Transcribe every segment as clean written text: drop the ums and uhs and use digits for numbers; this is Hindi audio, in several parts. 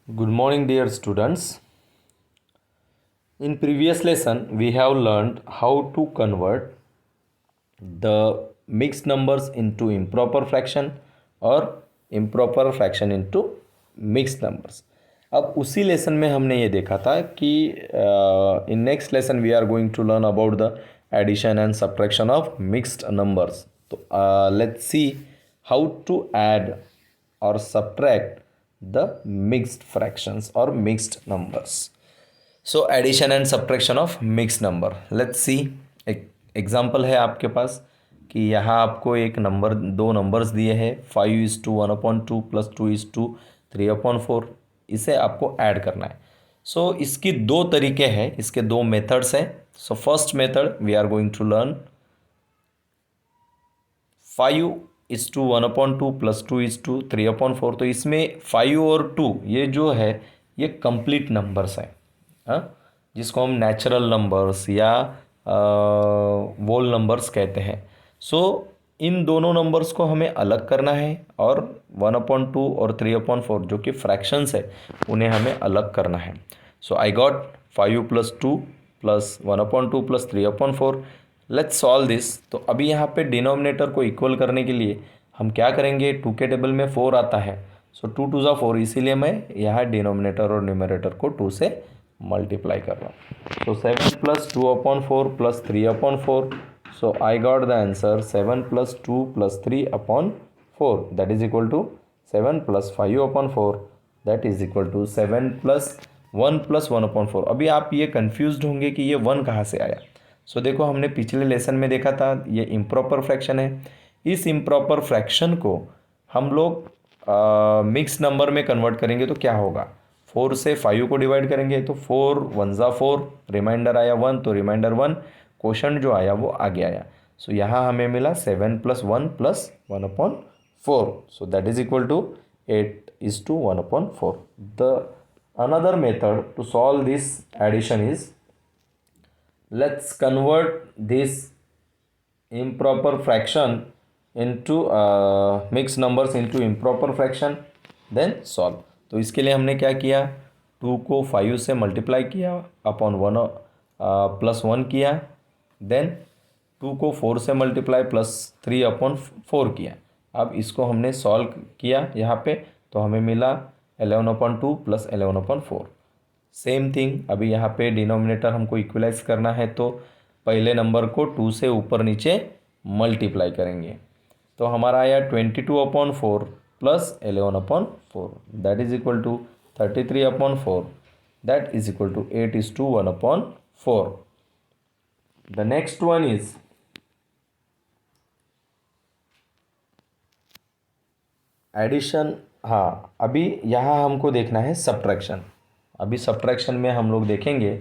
Good morning, dear students. In previous lesson, we have learned how to convert the mixed numbers into improper fraction और improper fraction into mixed numbers. अब उसी लेसन में हमने ये देखा था कि in next lesson we are going to learn about the addition and subtraction of mixed numbers. तो let's see how to add और subtract the mixed fractions or mixed numbers. So addition and subtraction of mixed number. Let's see. एक एग्जाम्पल है आपके पास कि यहाँ आपको एक नंबर दो नंबर्स दिए हैं 5:1/2 प्लस 2:3/4. इसे आपको ऐड करना है. सो इसकी दो तरीके हैं, इसके दो मेथड्स हैं. So first method we are going to learn 5:1/2 plus 2:3/4. तो इसमें 5 और 2 ये जो है ये कंप्लीट नंबर्स हैं, हाँ, जिसको हम नेचुरल नंबर्स या वोल नंबर्स कहते हैं. सो इन दोनों नंबर्स को हमें अलग करना है और 1/2 और 3/4 जो कि फ्रैक्शंस है उन्हें हमें अलग करना है. So I got 5 + 2 + 1/2 + 3/4. Let's solve this. तो अभी यहाँ पे डिनोमिनेटर को इक्वल करने के लिए हम क्या करेंगे, 2 के टेबल में 4 आता है. सो 2 2 4, इसीलिए मैं यहाँ डिनोमिनेटर और न्यूमरेटर को 2 से मल्टीप्लाई कर रहा हूँ. So 7 + 2/4 + 3/4. So I got the answer 7 + 2 + 3/4 that is equal to 7 + 5/4 that is equal to 7 + 1 + 1/4. अभी आप ये कन्फ्यूज्ड होंगे कि ये 1 कहाँ से आया. सो देखो हमने पिछले लेसन में देखा था ये इम्प्रॉपर फ्रैक्शन है. इस इम्प्रॉपर फ्रैक्शन को हम लोग मिक्स नंबर में कन्वर्ट करेंगे तो क्या होगा, 4 से 5 को डिवाइड करेंगे तो 4 1 ज़ा 4, रिमाइंडर आया 1, तो रिमाइंडर 1, क्वोशंट जो आया वो आगे आया. सो यहाँ हमें मिला 7 + 1 + 1/4. So that is equal to 8:1/4. The another method to solve this addition is, let's convert this improper fraction into mixed numbers into improper fraction then solve. तो इसके लिए हमने क्या किया, 2 को 5 से मल्टीप्लाई किया अपॉन 1 +1 किया, देन 2 को 4 से मल्टीप्लाई +3/4 किया. अब इसको हमने सॉल्व किया यहाँ पे तो हमें मिला 11/2 + 11/4. सेम थिंग अभी यहाँ पे डिनोमिनेटर हमको इक्वलाइज करना है तो पहले नंबर को 2 से ऊपर नीचे मल्टीप्लाई करेंगे. तो हमारा आया 22/4 + 11/4 that is equal to 33/4 that is equal to 8:1/4. The next one is addition. हाँ, अभी यहाँ हमको देखना है सब्ट्रैक्शन. अभी सब्ट्रैक्शन में हम लोग देखेंगे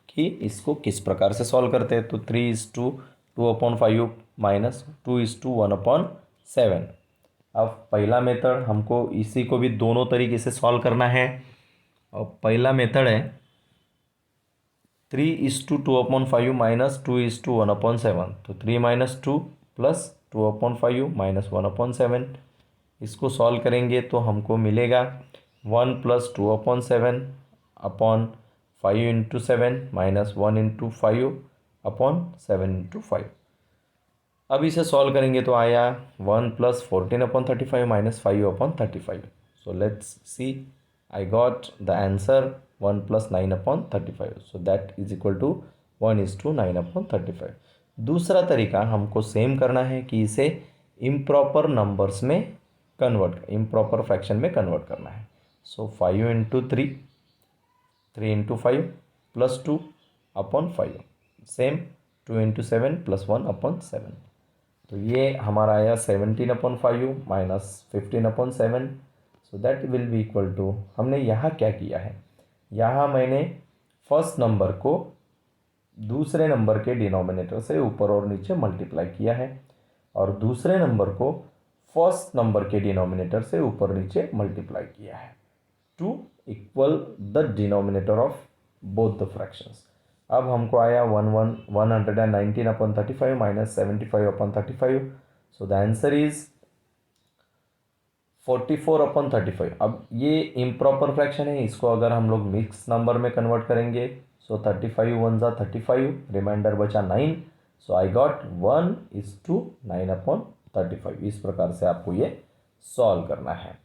कि इसको किस प्रकार से सॉल्व करते हैं. तो 3:2/5 माइनस 2:1/7. अब पहला मेथड हमको इसी को भी दोनों तरीके से सॉल्व करना है. और पहला मेथड है 3:2/5 माइनस 2:1/7. तो 3 - 2 + 2/5 - 1/7. इसको सॉल्व करेंगे तो हमको मिलेगा 1 + 2/7 अपॉन 5 × 7 माइनस 1 × 5 अपॉन 7 × 5. अब इसे सॉल्व करेंगे तो आया 1 + 14/35 minus 5/35. So let's see, I got the answer 1 + 9/35. So that is equal to 1:9/35. दूसरा तरीका हमको सेम करना है कि इसे इम्प्रॉपर नंबर्स में इम्प्रॉपर फ्रैक्शन में कन्वर्ट करना है. सो 5 × 3 3 × 5 + 2/5. सेम 2 × 7 + 1/7. तो ये हमारा आया 17/5 minus 15/7. So that will be equal to, हमने यहाँ क्या किया है, यहाँ मैंने फर्स्ट नंबर को दूसरे नंबर के डिनोमिनेटर से ऊपर और नीचे मल्टीप्लाई किया है और दूसरे नंबर को फर्स्ट नंबर के डिनोमिनेटर से ऊपर नीचे मल्टीप्लाई किया है to equal the denominator of both the fractions. अब हमको आया 119/35 minus 75/35. So the answer is 44/35। अब ये इम्प्रॉपर फ्रैक्शन है, इसको अगर हम लोग मिक्स नंबर में कन्वर्ट करेंगे सो 35 1 ज़ा 35, रिमाइंडर बचा 9, सो आई गॉट 1:9/35। इस प्रकार से आपको ये सॉल्व करना है।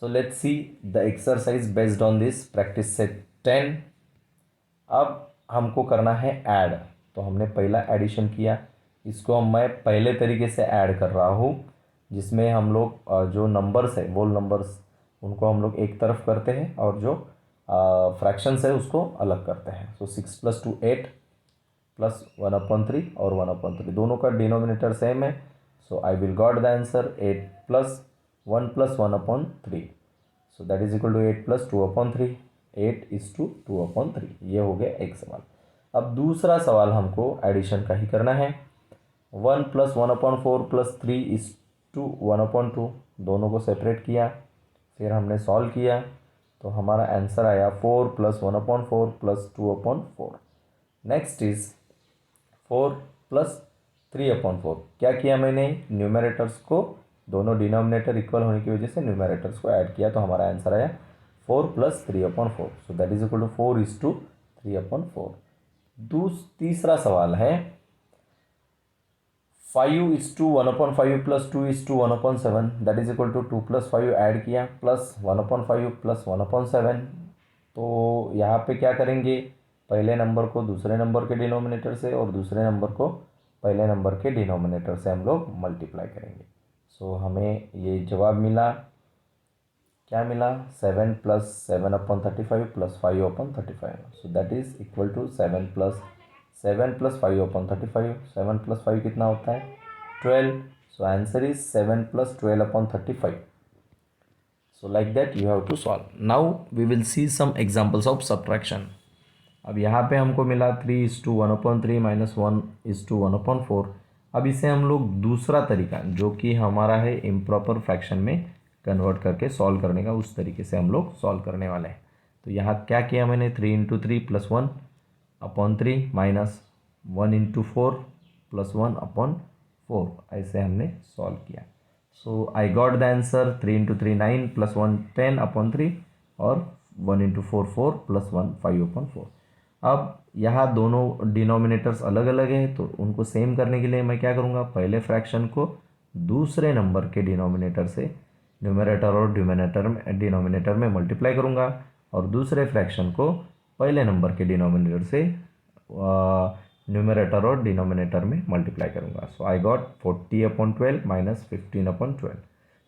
सो let's see the exercise based on this practice set 10। अब हमको करना है ऐड, तो हमने पहला एडिशन किया, इसको मैं पहले तरीके से ऐड कर रहा हूँ, जिसमें हम लोग जो नंबर्स है वोल नंबर्स उनको हम लोग एक तरफ करते हैं और जो फ्रैक्शंस है उसको अलग करते हैं। सो 6 + 2 8 प्लस 1/3 और 1/3 दोनों का डिनोमिनेटर सेम है। So I will got the answer 8 + 1 + 1/3। So that is equal to 8 + 2/3। 8:2/3। ये हो गया एक सवाल। अब दूसरा सवाल हमको एडिशन का ही करना है। 1 + 1/4 + 3:1/2 दोनों को सेपरेट किया, फिर हमने सॉल्व किया तो हमारा आंसर आया 4 + 1/4 + 2/4। Next is 4 + 3/4। क्या किया मैंने, न्यूमरेटर्स को दोनों डिनोमिनेटर इक्वल होने की वजह से न्यूमरेटर्स को ऐड किया तो हमारा आंसर आया 4 + 3/4। So that is equal to 4:3/4। तीसरा सवाल है 5:1/5 + 2:1/7 that is equal to 2 + 5 add किया प्लस 1/5 + 1/7। तो यहाँ पे क्या करेंगे, पहले नंबर को दूसरे नंबर के डिनोमिनेटर से और दूसरे नंबर को पहले नंबर के डिनोमिनेटर से हम लोग मल्टीप्लाई करेंगे। सो हमें ये जवाब मिला, क्या मिला, 7 + 7/35 + 5/35। So that is equal to 7 + 5/35। 7 + 5 कितना होता है, 12। So answer is 7 + 12/35। So like that you have to solve. Now we will see some examples of subtraction. अब यहाँ पे हमको मिला 3:1/3 - 1:1/4। अब इसे हम लोग दूसरा तरीका जो कि हमारा है इम्प्रॉपर फ्रैक्शन में कन्वर्ट करके सॉल्व करने का, उस तरीके से हम लोग सॉल्व करने वाले हैं। तो यहाँ क्या किया मैंने, 3 × 3 + 1/3 माइनस 1 × 4 + 1/4 ऐसे हमने सॉल्व किया। So I got the answer 3 × 3 9 + 1 10/3 और 1 × 4 4 + 1 5/4। अब यहाँ दोनों डिनोमिनेटर्स अलग अलग है तो उनको सेम करने के लिए मैं क्या करूँगा, पहले फ्रैक्शन को दूसरे नंबर के डिनोमिनेटर से न्यूमरेटर और डिनोमिनेटर में मल्टीप्लाई करूँगा और दूसरे फ्रैक्शन को पहले नंबर के डिनोमिनेटर से न्यूमरेटर और डिनोमिनेटर में मल्टीप्लाई करूँगा। So I got 40/12 - 15/12।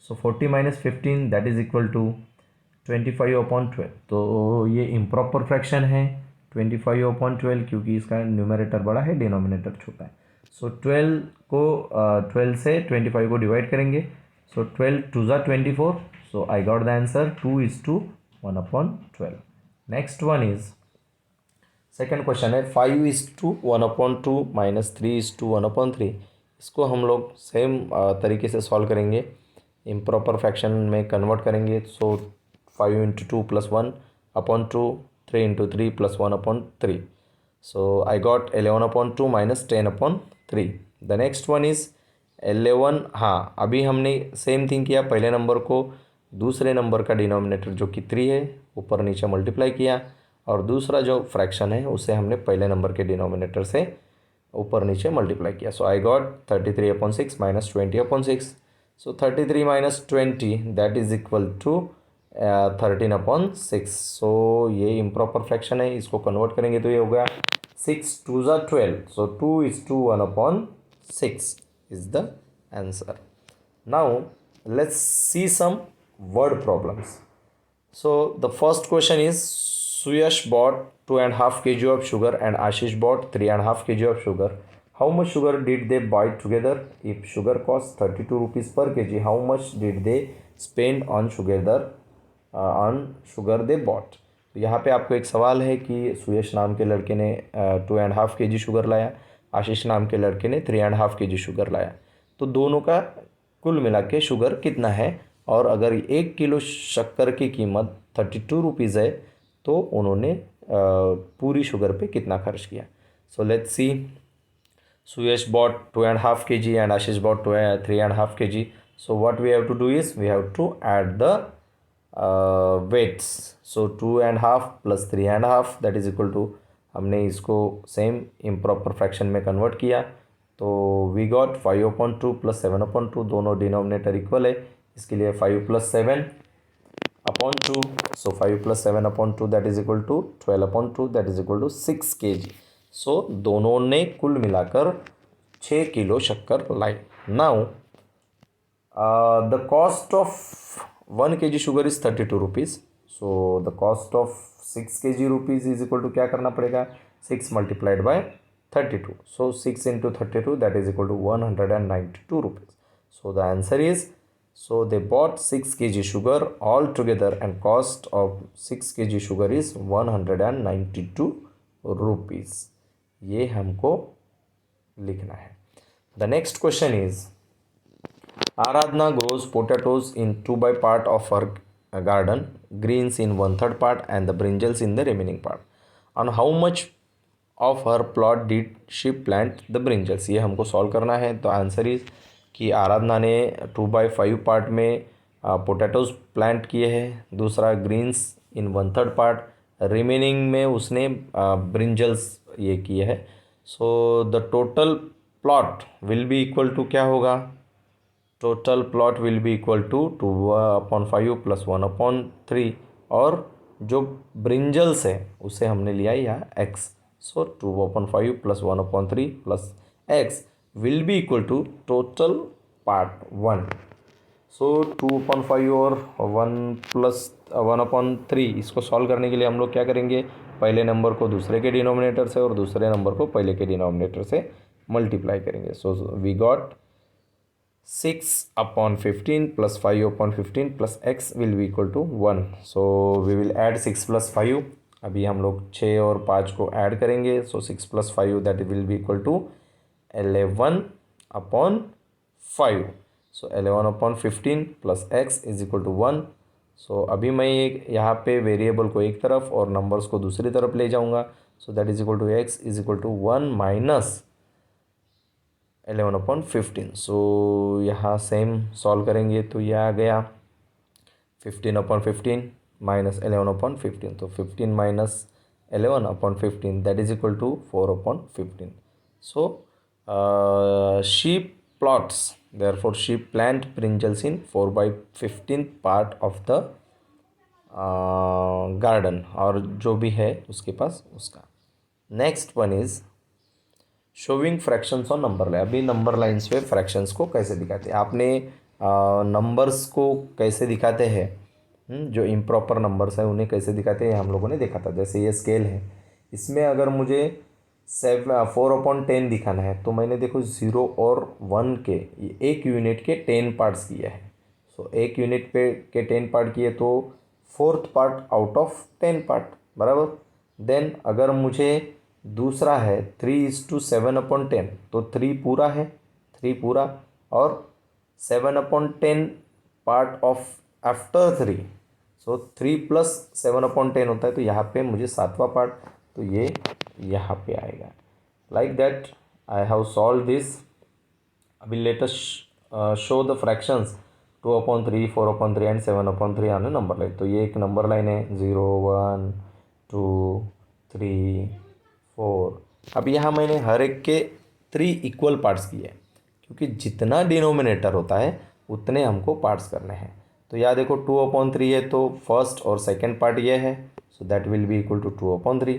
So 40 - 15 that is equal to 25/12। तो ये इम्प्रॉपर फ्रैक्शन है 25/12 क्योंकि इसका न्यूमरेटर बड़ा है डिनोमिनेटर छोटा है। सो 12 से 25 को डिवाइड करेंगे। सो 12 2 ज़ा 24। So I got the answer 2:1/12। Next one is second question है 5:1/2 - 3:1/3। इसको हम लोग सेम तरीके से सॉल्व करेंगे, इम्प्रॉपर फ्रैक्शन में कन्वर्ट करेंगे। सो 5 × 2 + 1/2, 3 × 3 + 1/3। So I got 11/2 - 10/3। The next one is 11। हाँ, अभी हमने सेम थिंग किया, पहले नंबर को दूसरे नंबर का डिनोमिनेटर जो कि 3 है ऊपर नीचे मल्टीप्लाई किया और दूसरा जो फ्रैक्शन है उसे हमने पहले नंबर के डिनोमिनेटर से ऊपर नीचे मल्टीप्लाई किया। So I got 33/6 - 20/6। So 33 - 20 that is equal to 13/6। So ये इम्प्रॉपर फ्रैक्शन है, इसको कन्वर्ट करेंगे तो ये हो गया 6 2 ज़ा 12। सो 2:1/6 is the answer. Now let's see some word problems. So the first question is Suyash bought 2.5 kg of sugar and Ashish bought 3.5 kg of sugar. How much sugar did they buy together? If sugar costs 32 rupees per kg, how much did they spend on sugar they bought? तो यहाँ पे आपको एक सवाल है कि सुयश नाम के लड़के ने 2.5 kg शुगर लाया, आशीष नाम के लड़के ने 3.5 kg शुगर लाया। तो दोनों का कुल मिला के शुगर कितना है, और अगर 1 किलो शक्कर की कीमत 32 रुपीज़ है तो उन्होंने पूरी शुगर पे कितना खर्च किया। So let's see, Suyash bought 2.5 kg and Ashish bought 3.5 kg। So what we have to do is we have to add the weights. So 2.5 plus 3.5 that is equal to, हमने इसको सेम इम्प्रॉपर फ्रैक्शन में कन्वर्ट किया तो वी गॉट 5/2 प्लस 7/2, दोनों डिनोमिनेटर इक्वल है, इसके लिए 5+7/2, so 5+7/2 that is equal to 12/2 that is equal to 6 kg. so दोनों ने कुल मिलाकर 6 किलो शक्कर लाई. Now the cost of 1 kg sugar is 32 rupees. So the cost of 6 kg rupees is equal to क्या करना पड़ेगा, 6 मल्टीप्लाइड बाय 32. सो 6 into 32 that is equal to 192 rupees. So the answer is, so they bought 6 kg sugar all together and cost of 6 kg sugar is 192 rupees. ये हमको लिखना है. The next question is, Aradhana grows potatoes in 2/3 part of her garden, greens in 1/3 part and the brinjals in the remaining part. On how much of her plot did she plant the brinjals? ये हमको सॉल्व करना है. तो आंसर इज कि आराधना ने 2/5 पार्ट में पोटैटोज़ प्लांट किए हैं, दूसरा ग्रीन्स इन 1/3 पार्ट, रिमेनिंग में उसने ब्रिंजल्स ये किए हैं. So the total plot will be equal to क्या होगा, total plot will be equal to 2/5 plus 1/3 और जो ब्रिंजल्स है उसे हमने लिया यहाँ x. So 2/5 plus 1/3 plus x will be equal to total part 1. So 2/5 और 1 प्लस 1/3 इसको सॉल्व करने के लिए हम लोग क्या करेंगे, पहले नंबर को दूसरे के डिनोमिनेटर से और दूसरे नंबर को पहले के डिनोमिनेटर से मल्टीप्लाई करेंगे. So we got 6/15 plus 5/15 plus x will be equal to 1. So we will add 6 plus 5. अभी हम लोग 6 और 5 को ऐड करेंगे. So 6 plus 5 that will be equal to 11/5. So 11/15 plus x is equal to 1. So अभी मैं यहाँ पे वेरिएबल को एक तरफ और नंबर्स को दूसरी तरफ ले जाऊँगा. So that is equal to x is equal to 1 minus 11/15. सो यहाँ सेम सॉल्व करेंगे तो यह आ गया 15/15 माइनस 11/15. तो 15 minus 11/15 that is equal to 4/15. So she plots therefore she plant brinjals in 4/15 part of the garden, और जो भी है उसके पास उसका. Next one is showing fractions on number line. अभी नंबर लाइन्स पे फ्रैक्शंस को कैसे दिखाते हैं, आपने नंबर्स को कैसे दिखाते हैं, जो इम्प्रॉपर नंबर्स हैं उन्हें कैसे दिखाते हैं हम लोगों ने देखा था. जैसे ये स्केल है, इसमें अगर मुझे 4/10 दिखाना है तो मैंने देखो 0 और 1 के एक यूनिट के 10 पार्ट्स किए हैं. सो एक यूनिट पे के 10 पार्ट किए तो 4th part out of 10 part बराबर. देन अगर मुझे दूसरा है 3:7/10 तो 3 पूरा है, 3 पूरा, और 7/10 part of after 3. So 3 plus 7/10 होता है, तो यहाँ पे मुझे 7वां पार्ट, तो ये यहाँ पे आएगा. Like that I have solve this. अभी let us show the fractions 2/3, 4/3 and 7/3 on a number line. तो ये एक नंबर लाइन है 0, 1, 2, 3, 4. अब यहाँ मैंने हर एक के 3 इक्वल पार्ट्स किए, क्योंकि जितना डिनोमिनेटर होता है उतने हमको पार्ट्स करने हैं. तो यहाँ देखो 2/3 है तो फर्स्ट और सेकंड पार्ट ये है, so that will be equal to 2/3.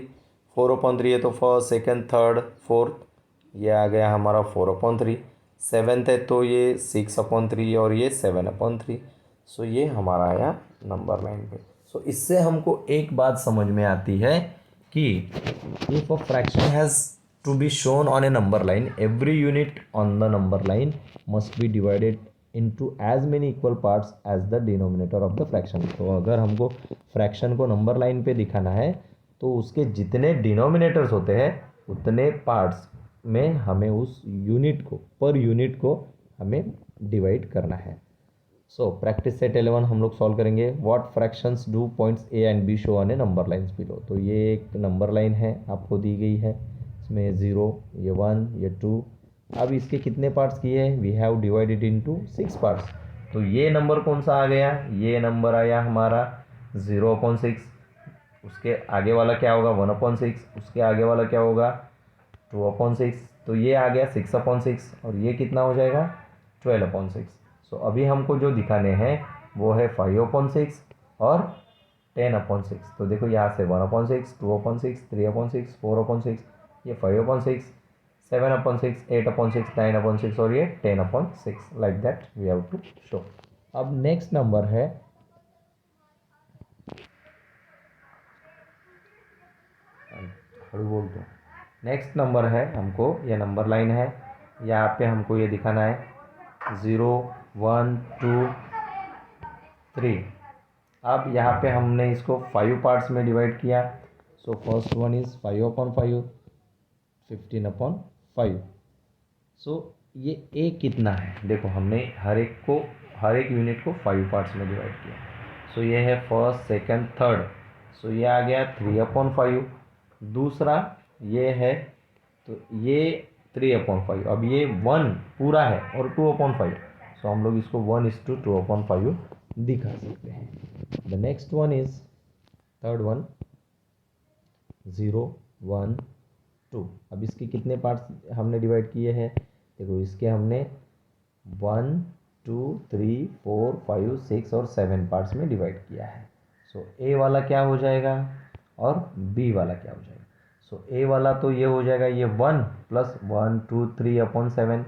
4/3 है तो फर्स्ट, सेकंड, थर्ड, फोर्थ, ये आ गया हमारा 4/3. 7th है तो ये 6/3 और ये 7/3. सो ये हमारा आया नंबर लाइन पे. सो इससे हमको एक बात समझ में आती है कि if a fraction has to be shown on a number line, every unit on the number line must be divided into as many equal parts as the denominator of the fraction. तो अगर हमको फ्रैक्शन को नंबर लाइन पे दिखाना है तो उसके जितने डिनोमिनेटर्स होते हैं उतने पार्ट्स में हमें उस यूनिट को, पर यूनिट को हमें डिवाइड करना है. सो प्रैक्टिस सेट 11 हम लोग सॉल्व करेंगे. What fractions do points A and B show on a number lines below. तो ये एक नंबर लाइन है आपको दी गई है, इसमें 0, ये 1, ये 2. अब इसके कितने पार्ट्स किए हैं, we have divided into 6 parts. तो ये नंबर कौन सा आ गया, ये नंबर आया हमारा 0/6। उसके आगे वाला क्या होगा 1/6, उसके आगे वाला क्या होगा 2/6, तो ये आ गया 6/6 और ये कितना हो जाएगा 12/6। सो अभी हमको जो दिखाने हैं वो है 5/6 और 10/6। तो देखो यहाँ से 1/6, 2/6, 3/6, 4/6, ये 5/6, 7/6, 8/6, 9/6 और ये 10/6। Like that we have to show. अब नेक्स्ट नंबर है, बोल दो, नेक्स्ट नंबर है हमको, ये नंबर लाइन है, यहाँ पे हमको ये दिखाना है 0, 1, 2, 3। अब यहाँ पे हमने इसको 5 पार्ट्स में डिवाइड किया। So first one is 5/5, 15/5। सो ये ए कितना है, देखो हमने हर एक यूनिट को 5 पार्ट्स में डिवाइड किया। सो ये है फर्स्ट, सेकंड, थर्ड। सो ये आ गया 3/5। दूसरा ये है, तो ये 3/5। अब ये 1 पूरा है और 2/5। सो हम लोग इसको 1:2/5 दिखा सकते हैं। The next one is third one 0, 1, 2। अब इसके कितने पार्ट्स हमने डिवाइड किए हैं, देखो इसके हमने 1, 2, 3, 4, 5, 6 और 7 पार्ट्स में डिवाइड किया है। सो ए वाला क्या हो जाएगा और बी वाला क्या हो जाएगा। सो ए वाला तो ये हो जाएगा, ये 1 + 1, 2, 3/7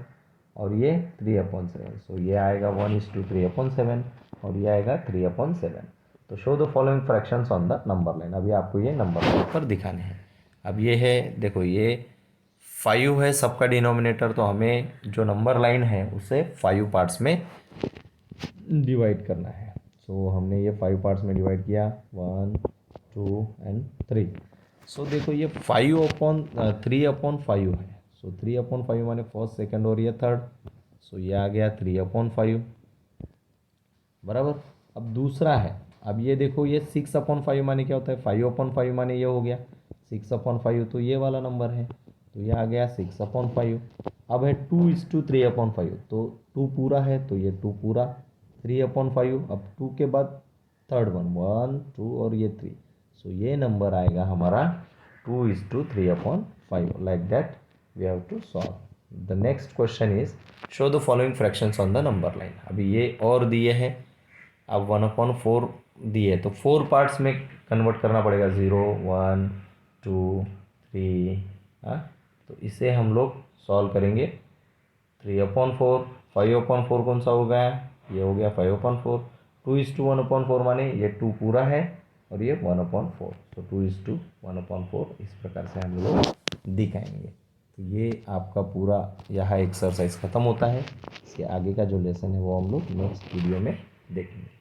और ये 3/7। सो ये आएगा 1:3/7 और ये आएगा 3/7। तो show the following fractions on the number line. अभी आपको ये नंबर लाइन पर दिखाने हैं। अब ये है, देखो ये 5 है सबका डिनोमिनेटर, तो हमें जो नंबर लाइन है उसे 5 पार्ट्स में डिवाइड करना है। सो हमने ये 5 पार्ट्स में डिवाइड किया, 1, 2 एंड 3। सो देखो ये 3/5 है। सो 3/5 माने फर्स्ट, सेकंड और ये थर्ड। सो ये आ गया 3/5 बराबर। अब दूसरा है, अब ये देखो ये 6/5 माने क्या होता है, 5/5 माने ये हो गया 6/5, तो ये वाला नंबर है, तो ये आ गया 6/5। अब है 2:3/5, तो 2 पूरा है तो ये 2 पूरा, 3/5। अब 2 के बाद थर्ड वन 1, 2 और ये 3। सो ये नंबर आएगा हमारा 2:3/5। Like that we have to solve. The next question is show the following fractions on the number line. अभी ये और दिए हैं, अब 1/4 दिए तो 4 पार्ट्स में कन्वर्ट करना पड़ेगा, 0, 1, 2, 3। हाँ, तो इसे हम लोग सॉल्व करेंगे। 3/4, 5/4 कौन सा हो गया, ये हो गया 5/4। 2:1/4 माने ये 2 पूरा है और ये 1/4। तो 2:1/4 इस प्रकार से हम लोग दिखाएंगे। तो ये आपका पूरा यहाँ एक्सरसाइज ख़त्म होता है। इसके आगे का जो लेसन है वो हम लोग नेक्स्ट वीडियो में देखेंगे।